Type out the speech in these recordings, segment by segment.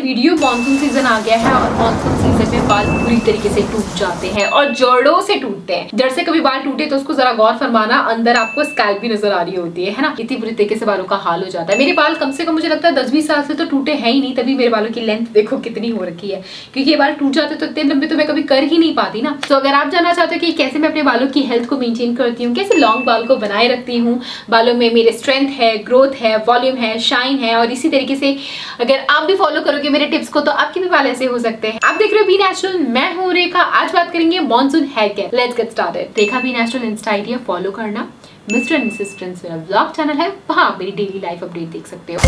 Video monsoon season आ गया है और मॉनसून सीजन में बाल पूरी तरीके से टूट जाते हैं और जड़ों से टूटते हैं। जड़ से कभी बाल टूटे तो उसको जरा गौर फरमाना, अंदर आपको स्कैल्प भी नजर आ रही होती है ना। इतनी बुरी तरीके से बालों का हाल हो जाता है। मेरे बाल कम से कम मुझे लगता है 10-20 साल से तो टूटे हैं ही नहीं, तभी मेरे बालों की लेंथ देखो कितनी हो रखी है, क्योंकि ये बाल टूट जाते तो इतने लंबे तो मैं कभी कर ही नहीं पाती ना। तो अगर आप जानना चाहते हो कि कैसे मैं अपने बालों की हेल्थ को मेंटेन करती हूँ, कैसे लॉन्ग बाल को बनाए रखती हूँ, बालों में मेरे स्ट्रेंथ है, ग्रोथ है, वॉल्यूम है, शाइन है, और इसी तरीके से अगर आप भी फॉलो करोगे मेरे टिप्स को तो आपके भी बाल ऐसे हो सकते हैं। आप देख रहे हो बी नेचुरल, मैं हूँ रेखा। आज बात करेंगे monsoon hair care. Let's get started. Rekha be natural insta ID follow करना। मिस्टर एंड मिसेस प्रिंस मेरा व्लॉग चैनल है, वहां आप मेरी डेली लाइफ अपडेट देख सकते हो।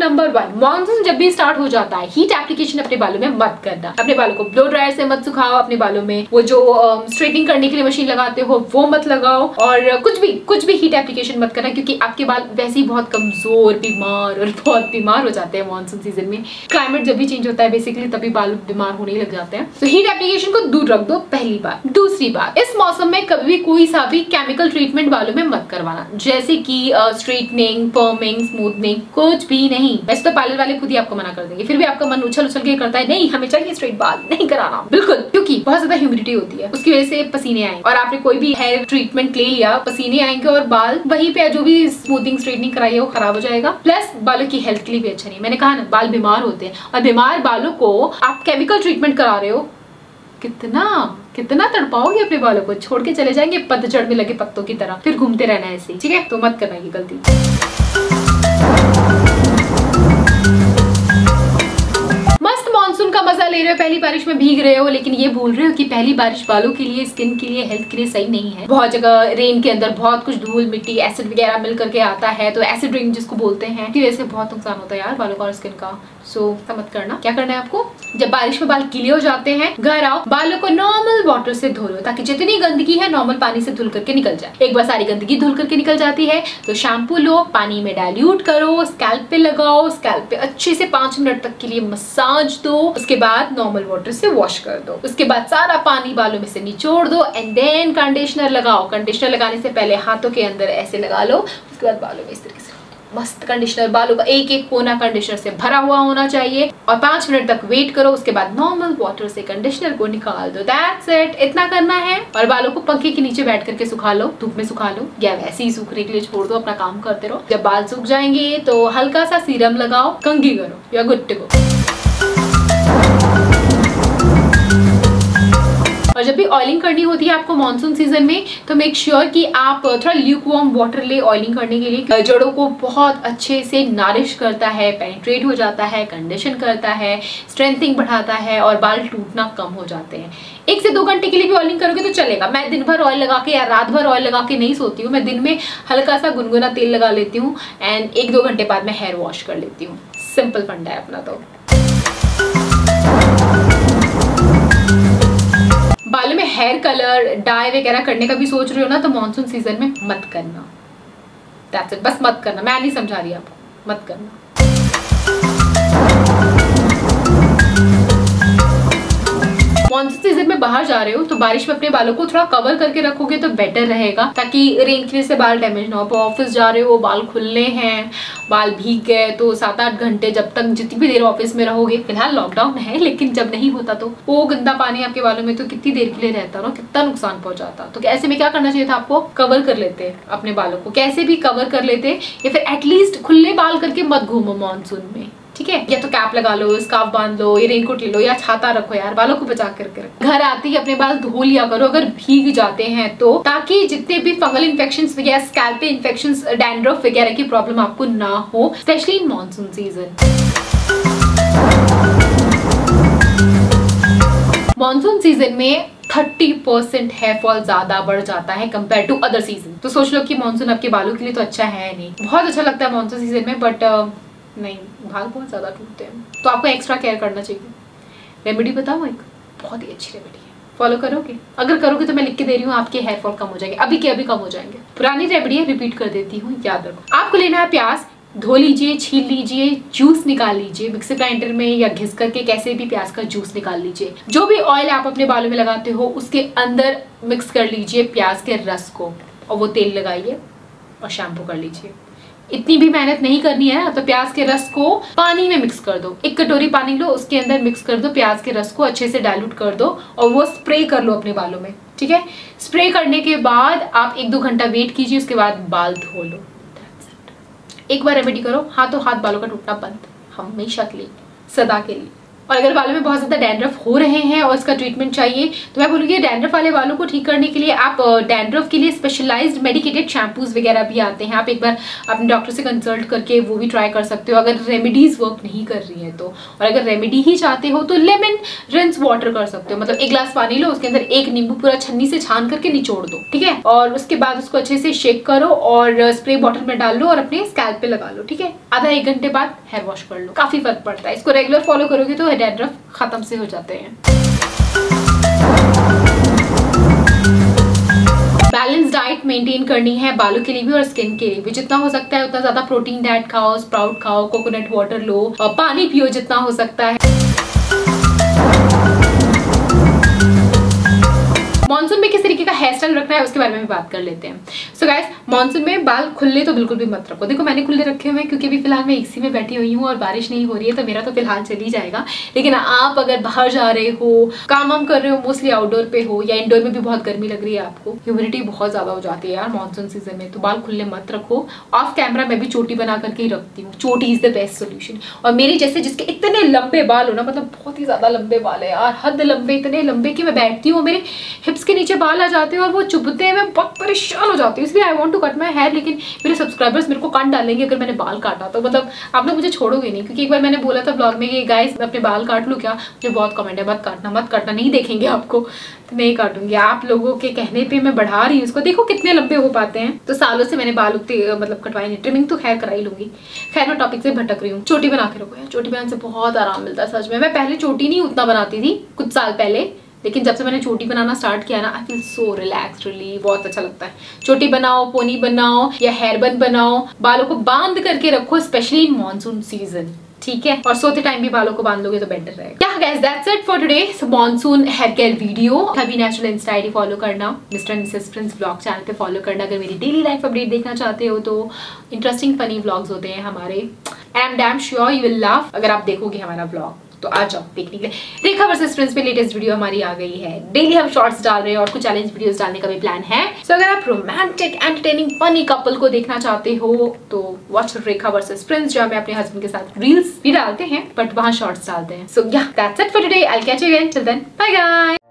नंबर 1, मॉनसून जब भी स्टार्ट हो जाता है, हीट एप्लीकेशन अपने बालों में मत करना। अपने बालों को ब्लो ड्रायर से मत सुखाओ, अपने बालों में वो जो स्ट्रेटनिंग करने के लिए मशीन लगाते हो वो मत लगाओ, और कुछ भी हीट एप्लीकेशन मत करना, क्योंकि आपके बाल वैसे ही बहुत कमजोर, बहुत बीमार हो जाते हैं मॉनसून सीजन में। क्लाइमेट जब भी चेंज होता है बेसिकली तभी बाल बीमार होने लग जाते हैं। तो हीट एप्लीकेशन को दूर रख दो, पहली बात। दूसरी बात, इस मौसम में कभी भी कोई सा भी केमिकल ट्रीटमेंट बालों में मत करवाना, जैसे कि स्ट्रेटनिंग, पर्मिंग, स्मूथनिंग, कुछ भी नहीं। वैसे तो पार्लर वाले खुद ही आपको मना कर देंगे, फिर भी आपका मन उछल के करता है, नहीं हमें चाहिए स्ट्रेट बाल, नहीं कराना बिल्कुल, क्योंकि बहुत ज्यादा ह्यूमिडिटी होती है, उसकी वजह से पसीने आएंगे, और आपने कोई भी हेयर ट्रीटमेंट ले लिया, पसीने आएंगे और बाल वहीं पे जो भी स्मूथिंग स्ट्रेटनिंग कराई है वो खराब हो जाएगा। प्लस बालों की हेल्थ के लिए भी अच्छा नहीं। मैंने कहा ना, बाल बीमार होते हैं, और बीमार बालों को आप केमिकल ट्रीटमेंट करा रहे हो, कितना तड़पाओगे अपने बालों को, छोड़ के चले जाएंगे पतझड़ में लगे पत्तों की तरह, फिर घूमते रहना है ऐसे, ठीक है? तो मत करना ये गलती। का मजा ले रहे हो, पहली बारिश में भीग रहे हो, लेकिन ये भूल रहे हो कि पहली बारिश बालों के लिए, स्किन के लिए, हेल्थ के लिए सही नहीं है। बहुत जगह रेन के अंदर बहुत कुछ धूल मिट्टी एसिड वगैरह मिल करके आता है, तो एसिड रेन जिसको बोलते हैं, की वजह से बहुत नुकसान होता है यार बालों का और स्किन का। सो मत करना। क्या करना है आपको, जब बारिश में बाल गीले हो जाते हैं, घर आओ, बालों को नॉर्मल वाटर से धो लो, ताकि जितनी गंदगी है नॉर्मल पानी से धुल करके निकल जाए। एक बार सारी गंदगी धुल करके निकल जाती है तो शैम्पू लो, पानी में डाइल्यूट करो, स्कैल्प पे लगाओ, स्कैल्प पे अच्छे से 5 मिनट तक के लिए मसाज दो, उसके बाद नॉर्मल वाटर से वॉश कर दो, उसके बाद सारा पानी बालों में से निचोड़ दो, एंड देन कंडीशनर लगाओ। कंडीशनर लगाने से पहले हाथों के अंदर ऐसे लगा लो, उसके बाद बालों में इस तरीके से मस्त कंडीशनर, बालों का एक एक कोना कंडीशनर से भरा हुआ होना चाहिए, और 5 मिनट तक वेट करो, उसके बाद नॉर्मल वाटर से कंडीशनर को निकाल दो। दैट्स इट, इतना करना है। और बालों को पंखे के नीचे बैठ करके सुखा लो, धूप में सुखा लो, या वैसे ही सूखने के लिए छोड़ दो, अपना काम करते रहो। जब बाल सूख जाएंगे तो हल्का सा सीरम लगाओ, कंघी करो, या गुड टू गो। और जब भी ऑयलिंग करनी होती है आपको मॉनसून सीजन में, तो मेक श्योर कि आप थोड़ा ल्यूक वार्म वाटर ले ऑयलिंग करने के लिए। जड़ों को बहुत अच्छे से नारिश करता है, पेनिट्रेट हो जाता है, कंडीशन करता है, स्ट्रेंथिंग बढ़ाता है, और बाल टूटना कम हो जाते हैं। 1 से 2 घंटे के लिए भी ऑयलिंग करोगे तो चलेगा। मैं दिन भर ऑयल लगा के या रात भर ऑयल लगा के नहीं सोती हूँ, मैं दिन में हल्का सा गुनगुना तेल लगा लेती हूँ, एंड 1-2 घंटे बाद मैं हेयर वॉश कर लेती हूँ। सिंपल फंडा है अपना। तो बालों में हेयर कलर, डाई वगैरह करने का भी सोच रहे हो ना, तो मॉनसून सीजन में मत करना। That's it, बस मत करना। मैं नहीं समझा रही आपको, मत करना। मॉनसून सीजन में बाहर जा रहे हो तो बारिश में अपने बालों को थोड़ा कवर करके रखोगे तो बेटर रहेगा, ताकि रेन की वजह से बाल डैमेज ना हो। ऑफिस जा रहे हो, बाल खुलने हैं, बाल भीग गए, तो 7-8 घंटे जब तक जितनी भी देर ऑफिस में रहोगे, फिलहाल लॉकडाउन है, लेकिन जब नहीं होता तो वो गंदा पानी आपके बालों में तो कितनी देर के लिए रहता ना, कितना नुकसान पहुंचाता। तो ऐसे में क्या करना चाहिए था आपको, कवर कर लेते अपने बालों को, कैसे भी कवर कर लेते, या फिर एटलीस्ट खुले बाल करके मत घूमो मॉनसून में, ठीक है? या तो कैप लगा लो, स्कार्फ बांध लो, या रेनकोट ले लो, या छाता रखो यार, बालों को बचा करके रखो। घर आते ही अपने बाल धो लिया करो अगर भीग जाते हैं तो, ताकि जितने भी फंगल इन्फेक्शंस वगैरह, स्कैल्प पे इन्फेक्शंस, डैंड्रफ वगैरह की प्रॉब्लम आपको ना हो, specially in monsoon season. Monsoon season में 30% हेयर फॉल ज्यादा बढ़ जाता है कंपेयर टू अदर सीजन। तो सोच लो कि मॉनसून आपके बालों के लिए तो अच्छा है नहीं। बहुत अच्छा लगता है मॉनसून सीजन में, बट नहीं, बाल बहुत ज्यादा टूटते हैं, तो आपको एक्स्ट्रा केयर करना चाहिए। रेमेडी बताओ, एक बहुत ही अच्छी रेमेडी है, फॉलो करोगे? अगर करोगे तो मैं लिख के दे रही हूँ, आपके हेयर फॉल कम हो जाएंगे, अभी के अभी कम हो जाएंगे। पुरानी रेमेडी है, रिपीट कर देती हूँ, याद रखो। आपको लेना है प्याज, धो लीजिए, छील लीजिए, जूस निकाल लीजिए मिक्सर ग्राइंडर में या घिस करके कैसे भी प्याज का जूस निकाल लीजिए। जो भी ऑयल आप अपने बालों में लगाते हो उसके अंदर मिक्स कर लीजिए प्याज के रस को, और वो तेल लगाइए और शैम्पू कर लीजिए। इतनी भी मेहनत नहीं करनी है ना, तो प्याज के रस को पानी में मिक्स कर दो। 1 कटोरी पानी लो, उसके अंदर मिक्स कर दो प्याज के रस को, अच्छे से डाइल्यूट कर दो और वो स्प्रे कर लो अपने बालों में, ठीक है। स्प्रे करने के बाद आप 1-2 घंटा वेट कीजिए, उसके बाद बाल धो लो। एक बार रेमेडी करो, हाथों हाथ बालों का टूटना बंद, हमेशा के लिए, सदा के लिए। और अगर बालों में बहुत ज़्यादा डैंड्रफ हो रहे हैं और इसका ट्रीटमेंट चाहिए, तो मैं बोलूँगी डैंड्रफ वाले बालों को ठीक करने के लिए आप डैंड्रफ के लिए स्पेशलाइज्ड मेडिकेटेड शैम्पूज वगैरह भी आते हैं। आप एक बार अपने डॉक्टर से कंसल्ट करके वो भी ट्राई कर सकते हो अगर रेमेडीज वर्क नहीं कर रही हैं तो। और अगर रेमेडी ही चाहते हो तो लेमन रिंस वाटर कर सकते हो। मतलब 1 गिलास पानी लो, उसके अंदर 1 नींबू पूरा छन्नी से छान करके निचोड़ दो, ठीक है। और उसके बाद उसको अच्छे से शेक करो और स्प्रे बॉटल में डाल लो और अपने स्कैल्प पे लगा लो, ठीक है। आधा 1 घंटे बाद हेयर वॉश कर लो, काफी फर्क पड़ता है। इसको रेगुलर फॉलो करोगे तो डैंड्रफ खत्म से हो जाते हैं। बैलेंस डाइट मेंटेन करनी है बालों के लिए भी और स्किन के लिए भी। जितना हो सकता है उतना ज्यादा प्रोटीन डाइट खाओ, स्प्राउट खाओ, कोकोनट वाटर लो और पानी पियो जितना हो सकता है। मॉनसून में किस तरीके का हेयर स्टाइल रखना है उसके बारे में भी बात कर लेते हैं। सो गाइस, मॉनसून में बाल खुले तो बिल्कुल भी मत रखो। देखो मैंने खुले रखे हुए हैं क्योंकि अभी फिलहाल मैं एसी में बैठी हुई हूँ और बारिश नहीं हो रही है, तो मेरा तो फिलहाल चल ही जाएगा। लेकिन आप अगर बाहर जा रहे हो, काम वाम कर रहे हो, मोस्टली आउटडोर पे हो या इंडोर में भी बहुत गर्मी लग रही है आपको, ह्यूमिडिटी बहुत ज्यादा हो जाती है यार मानसून सीजन में, तो बाल खुले मत रखो। ऑफ कैमरा मैं भी चोटी बना करके ही रखती हूँ, चोटी इज द बेस्ट सोल्यूशन। और मेरी जैसे जिसके इतने लंबे बाल हो ना, मतलब बहुत ही ज्यादा लंबे बाल है यार, हद लंबे, इतने लंबे कि मैं बैठती हूँ मेरे हिप्स के नीचे बाल आ जाते हैं और वो चुभते हैं, मैं बहुत परेशान हो जाती हूँ। इसलिए I want to cut my hair, लेकिन मेरे सब्सक्राइबर्स मेरे को काट डालेंगे अगर मैंने बाल काटा तो। मतलब आप लोग मुझे छोड़ोगे नहीं, क्योंकि एक बार मैंने बोला था ब्लॉग में कि गाइस मैं अपने बाल काट लूँ क्या, मुझे बहुत कमेंट है मत काटना मत काटना, नहीं देखेंगे आपको, तो नहीं काटूंगी। आप लोगों के कहने पे मैं बढ़ा रही हूँ इसको, देखो कितने लंबे हो पाते हैं। तो सालों से मैंने बाल उतने मतलब कटवाए नहीं, ट्रिमिंग तो खैर करा ही लूंगी। खैर मैं टॉपिक से भटक रही हूँ। चोटी बना के रखो यार, चोटी बनाने से बहुत आराम मिलता है सच में। मैं पहले चोटी नहीं उतना बनाती थी कुछ साल पहले, लेकिन जब से मैंने चोटी बनाना स्टार्ट किया ना, I feel so relax, relief, बहुत अच्छा लगता है। चोटी बनाओ, पोनी बनाओ या हेयर बन बनाओ, बालों को बांध करके रखो, स्पेशली इन मॉनसून सीजन, ठीक है। और सोते टाइम भी बालों को बांध लोगे तो बेटर रहेगा। क्या guys, that's it for today monsoon hair care video. अभी नेचुरल इंस्टा आईडी फॉलो करना, Mr and Mrs Prince vlog channel पे फॉलो करना अगर मेरी डेली लाइफ अपडेट देखना चाहते हो। तो इंटरेस्टिंग फनी व्लॉग्स होते हैं हमारे, and I am damn sure you will love अगर आप देखोगे हमारा व्लॉग। तो आ जाओ देखने के लिए। रेखा वर्सेस प्रिंस पे लेटेस्ट वीडियो हमारी आ गई है। डेली हम शॉर्ट्स डाल रहे हैं और कुछ चैलेंज वीडियोस डालने का भी प्लान है। सो अगर आप रोमांटिक एंटरटेनिंग फनी कपल को देखना चाहते हो तो वॉच रेखा वर्सेस प्रिंस, जो हमें अपने हस्बैंड के साथ रील्स भी डालते हैं बट वहां शॉर्ट्स डालते हैं। So yeah that's it for today, I will catch you again, till then bye guys.